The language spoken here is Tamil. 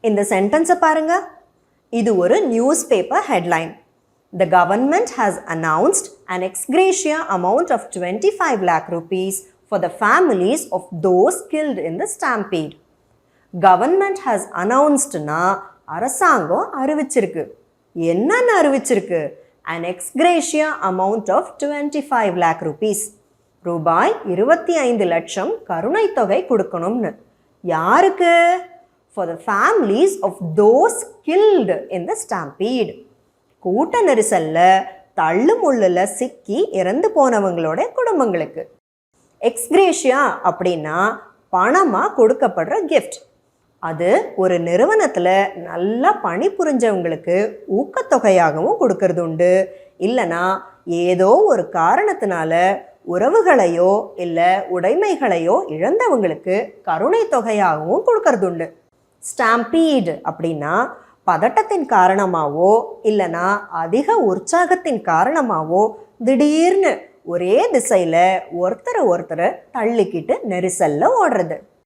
இந்த சென்டென்ஸை பாருங்க. இது ஒரு news paper headline. The government has announced an ex gratia amount of 25 lakh rupees for the families of those killed in the stampede. Government has announcedனா அரசாங்கம் அறிவிச்சிருக்கு. என்னன்னு அறிவிச்சிருக்கு? An ex gratia amount of 25 lakh rupees. ரூபாய் 25 லட்சம் கருணை தொகை கொடுக்கணும்னு. யாருக்கு? For the families of those killed in the stampede. கூட்ட நெரிசல்ல தள்ளு முள்ளுல சிக்கி இறந்து போனவங்களோட குடும்பங்களுக்கு. எக்ஸ்கிரேஷியா அப்படின்னா பணமாக கொடுக்கப்படுற கிஃப்ட். அது ஒரு நிறுவனத்தில் நல்லா பணிபுரிஞ்சவங்களுக்கு ஊக்கத்தொகையாகவும் கொடுக்கறது உண்டு. இல்லைனா ஏதோ ஒரு காரணத்தினால உறவுகளையோ இல்லை உடைமைகளையோ இழந்தவங்களுக்கு கருணை தொகையாகவும் கொடுக்கறது உண்டு. ஸ்டாம்பீடு அப்படின்னா பதட்டத்தின் காரணமாகவோ இல்லைனா அதிக உற்சாகத்தின் காரணமாகவோ திடீர்னு ஒரே திசையில் ஒருத்தரை தள்ளிக்கிட்டு நெரிசல்ல ஓடுறது.